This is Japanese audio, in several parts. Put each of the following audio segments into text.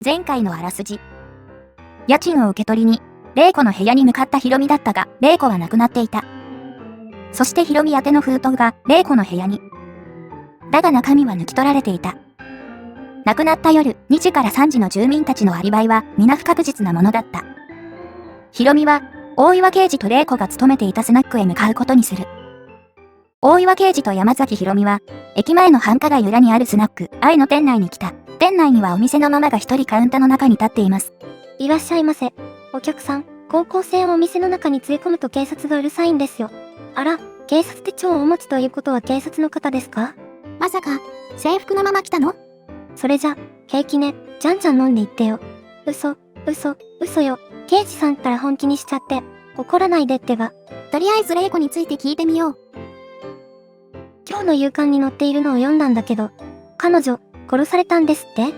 前回のあらすじ。家賃を受け取りに、玲子の部屋に向かったひろみだったが、玲子は亡くなっていた。そしてひろみ宛ての封筒が玲子の部屋に。だが中身は抜き取られていた。亡くなった夜、2時から3時の住民たちのアリバイは皆不確実なものだった。ひろみは、大岩刑事と玲子が勤めていたスナックへ向かうことにする。大岩刑事と山崎ひろみは、駅前の繁華街裏にあるスナック、愛の店内に来た。店内にはお店のママが一人カウンターの中に立っています。いらっしゃいませ。お客さん、高校生をお店の中に連れ込むと警察がうるさいんですよ。あら、警察手帳をお持ちということは警察の方ですか？まさか、制服のまま来たの？それじゃ、平気ね。じゃんじゃん飲んでいってよ。嘘よ。刑事さんったら本気にしちゃって。怒らないでってば。とりあえず玲子について聞いてみよう。今日の夕刊に載っているのを読んだんだけど、彼女、殺されたんですって？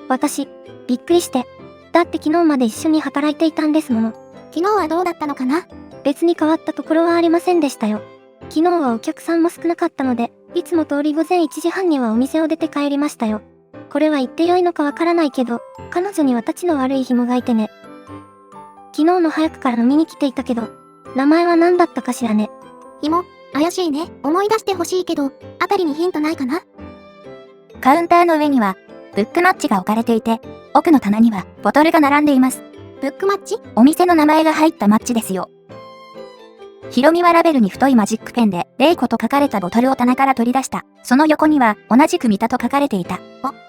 私、びっくりして。だって昨日まで一緒に働いていたんですもの。昨日はどうだったのかな？別に変わったところはありませんでしたよ。昨日はお客さんも少なかったので、いつも通り午前1時半にはお店を出て帰りましたよ。これは言ってよいのかわからないけど、彼女にはたちの悪い紐がいてね。昨日の早くから飲みに来ていたけど、名前は何だったかしらね。紐、怪しいね。思い出してほしいけど、あたりにヒントないかな？カウンターの上には、ブックマッチが置かれていて、奥の棚にはボトルが並んでいます。ブックマッチ？お店の名前が入ったマッチですよ。ひろみはラベルに太いマジックペンで、玲子と書かれたボトルを棚から取り出した。その横には、同じく三田と書かれていた。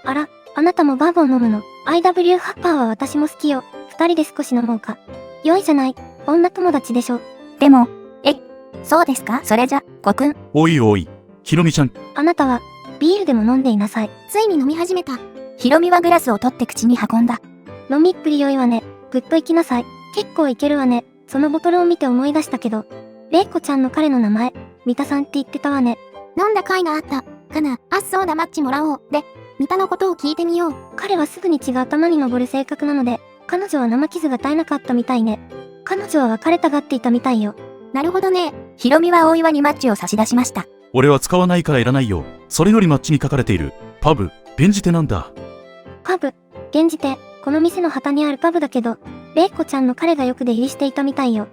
あら、あなたもバーボン飲むの？ IW ハッパーは私も好きよ。二人で少し飲もうか。良いじゃない。女友達でしょ。でも、そうですか？それじゃ、ごくん。おいおい、ひろみちゃん。あなたは、ビールでも飲んでいなさい。ついに飲み始めた。ひろみはグラスを取って口に運んだ。飲みっぷり良いわね。ぐっと行きなさい。結構いけるわね。そのボトルを見て思い出したけど、玲子ちゃんの彼の名前、三田さんって言ってたわね。飲んだ甲斐があったかな。そうだ、マッチもらおう。で、三田のことを聞いてみよう。彼はすぐに血が頭に上る性格なので、彼女は生傷が絶えなかったみたいね。彼女は別れたがっていたみたいよ。なるほどね。ひろみは大岩にマッチを差し出しました。俺は使わないからいらないよ。それよりマッチに書かれている、パブ、弁じ手なんだ。パブ、現時点、この店の旗にあるパブだけど、玲子ちゃんの彼がよく出入りしていたみたいよ。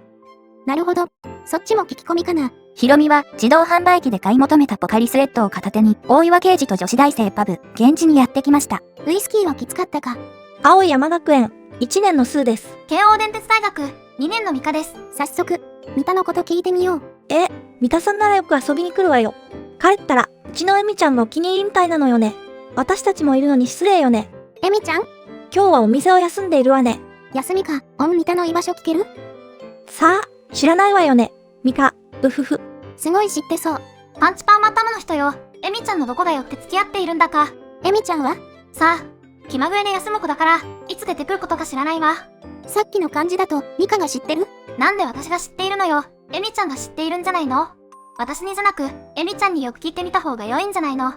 なるほど。そっちも聞き込みかな。ひろみは自動販売機で買い求めたポカリスエットを片手に、大岩刑事と女子大生パブ、現地にやってきました。ウイスキーはきつかったか？青山学園、1年のスーです。慶応電鉄大学、2年のミカです。早速、三田のこと聞いてみよう。三田さんならよく遊びに来るわよ。帰ったら、うちのエミちゃんのお気に入りみたいなのよね。私たちもいるのに失礼よね。エミちゃん？今日はお店を休んでいるわね。休みか。三田の居場所聞ける？さあ、知らないわよね。ミカ、うふふ。すごい知ってそう。パンチパーマ頭の人よ。エミちゃんのどこがよって付き合っているんだか。エミちゃんは？さあ、気まぐれで休む子だから、いつ出てくることか知らないわ。さっきの感じだと、ミカが知ってる？なんで私が知っているのよ。エミちゃんが知っているんじゃないの？私にじゃなく、エミちゃんによく聞いてみた方が良いんじゃないの？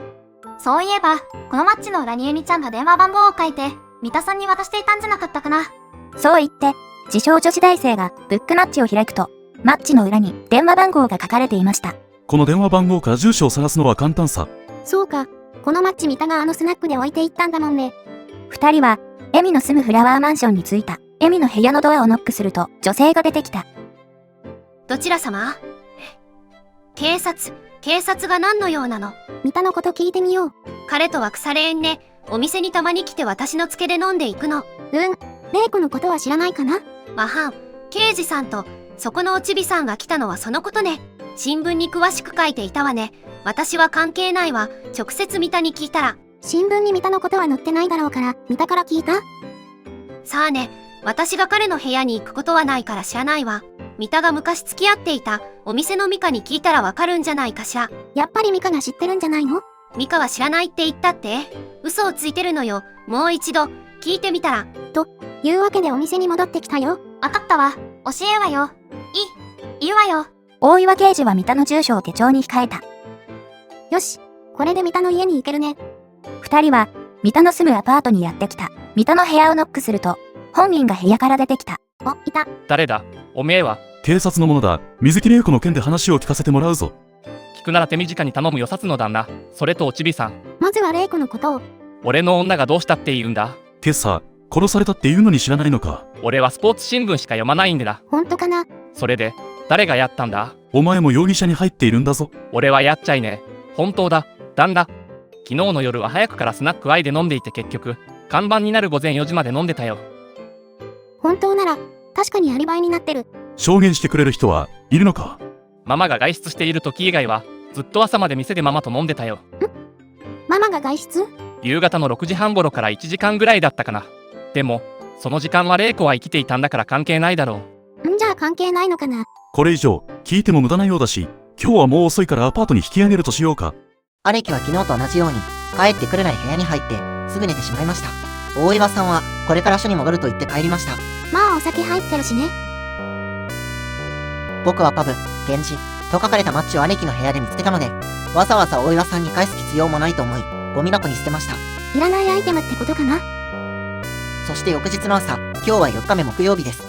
そういえば、このマッチの裏にエミちゃんが電話番号を書いて、三田さんに渡していたんじゃなかったかな。そう言って、自称女子大生がブックマッチを開くと、マッチの裏に電話番号が書かれていました。この電話番号から住所を探すのは簡単さ。そうか。このマッチ三田があのスナックで置いていったんだもんね。二人は、エミの住むフラワーマンションに着いた。エミの部屋のドアをノックすると、女性が出てきた。どちら様？警察が何の用なの？三田のこと聞いてみよう。彼とは腐れ縁ね。お店にたまに来て私の付けで飲んでいくの。玲子のことは知らないかな？わはん、刑事さんと、そこのおちびさんが来たのはそのことね。新聞に詳しく書いていたわね。私は関係ないわ。直接三田に聞いたら。新聞に三田のことは載ってないだろうから、三田から聞いた？さあね、私が彼の部屋に行くことはないから知らないわ。三田が昔付き合っていたお店のミカに聞いたらわかるんじゃないかしら。やっぱりミカが知ってるんじゃないの？ミカは知らないって言ったって？嘘をついてるのよ。もう一度、聞いてみたら。というわけでお店に戻ってきたよ。わかったわ。教えるわよ。言うわよ。大岩刑事は三田の住所を手帳に控えた。よし、これで三田の家に行けるね。二人は、三田の住むアパートにやってきた。三田の部屋をノックすると、本人が部屋から出てきた。いた。誰だ？おめえは？警察の者だ。水木玲子の件で話を聞かせてもらうぞ。聞くなら手短に頼むよ、さつの旦那。それとおちびさん。まずは玲子のことを。俺の女がどうしたって言うんだ？今朝、殺されたっていうのに知らないのか。俺はスポーツ新聞しか読まないんでだ。本当かな？それで、誰がやったんだ？お前も容疑者に入っているんだぞ。俺はやっちゃいねえ。本当だ。旦那。昨日の夜は早くからスナック I で飲んでいて結局、看板になる午前4時まで飲んでたよ。本当なら、確かにアリバイになってる。証言してくれる人はいるのか？ママが外出している時以外は、ずっと朝まで店でママと飲んでたよ。ママが外出？夕方の6時半頃から1時間ぐらいだったかな。でも、その時間は玲子は生きていたんだから関係ないだろう。んじゃあ関係ないのかな？これ以上聞いても無駄なようだし、今日はもう遅いからアパートに引き上げるとしようか。アレキは昨日と同じように、帰ってくるなり部屋に入って、すぐ寝てしまいました。大岩さんは、これから署に戻ると言って帰りました。まあお酒入ってるしね。僕はパブ、源氏、と書かれたマッチをアレキの部屋で見つけたので、わざわざ大岩さんに返す必要もないと思い、ゴミ箱に捨てました。いらないアイテムってことかな？そして翌日の朝、今日は4日目木曜日です。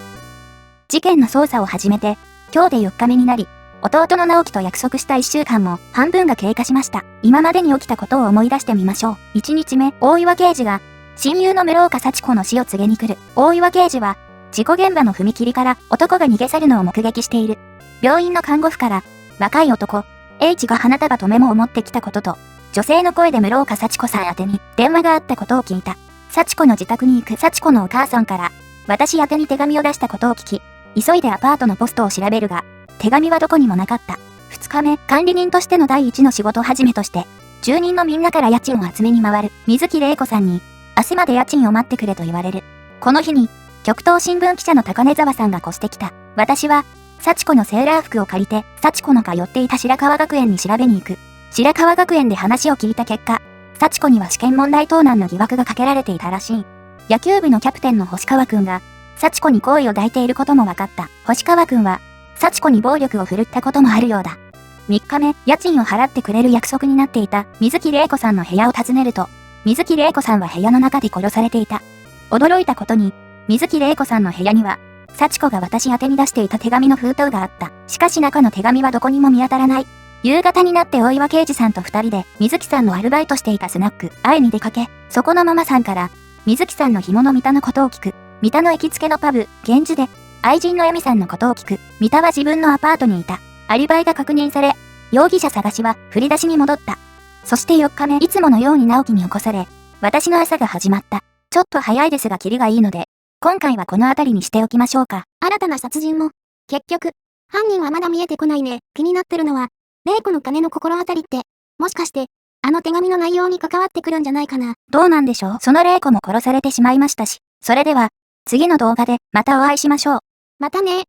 事件の捜査を始めて、今日で4日目になり、弟の直樹と約束した1週間も半分が経過しました。今までに起きたことを思い出してみましょう。1日目、大岩刑事が、親友の室岡幸子の死を告げに来る。大岩刑事は、事故現場の踏切から男が逃げ去るのを目撃している。病院の看護婦から、若い男、H が花束とメモを持ってきたことと、女性の声で室岡幸子さん宛てに電話があったことを聞いた。幸子の自宅に行く幸子のお母さんから、私宛てに手紙を出したことを聞き、急いでアパートのポストを調べるが、手紙はどこにもなかった。2日目、管理人としての第一の仕事始めとして、住人のみんなから家賃を集めに回る水木玲子さんに、明日まで家賃を待ってくれと言われる。この日に、極東新聞記者の高根沢さんが越してきた。私は、幸子のセーラー服を借りて、幸子の通っていた白川学園に調べに行く。白川学園で話を聞いた結果、幸子には試験問題盗難の疑惑がかけられていたらしい。野球部のキャプテンの星川くんが、幸子に好意を抱いていることも分かった。星川くんは、幸子に暴力を振るったこともあるようだ。3日目、家賃を払ってくれる約束になっていた水木玲子さんの部屋を訪ねると、水木玲子さんは部屋の中で殺されていた。驚いたことに、水木玲子さんの部屋には、幸子が私宛てに出していた手紙の封筒があった。しかし中の手紙はどこにも見当たらない。夕方になって大岩刑事さんと2人で、水木さんのアルバイトしていたスナック、愛に出かけ、そこのママさんから、水木さんの紐の三田のことを聞く。三田の行きつけのパブ、源氏で、愛人のエミさんのことを聞く。三田は自分のアパートにいた。アリバイが確認され、容疑者探しは振り出しに戻った。そして4日目、いつものように直樹に起こされ、私の朝が始まった。ちょっと早いですがキリがいいので、今回はこの辺りにしておきましょうか。新たな殺人も。結局、犯人はまだ見えてこないね。気になってるのは、玲子の金の心当たりって、もしかして、あの手紙の内容に関わってくるんじゃないかな。どうなんでしょう。その玲子も殺されてしまいましたし。それでは、次の動画でまたお会いしましょう。またね。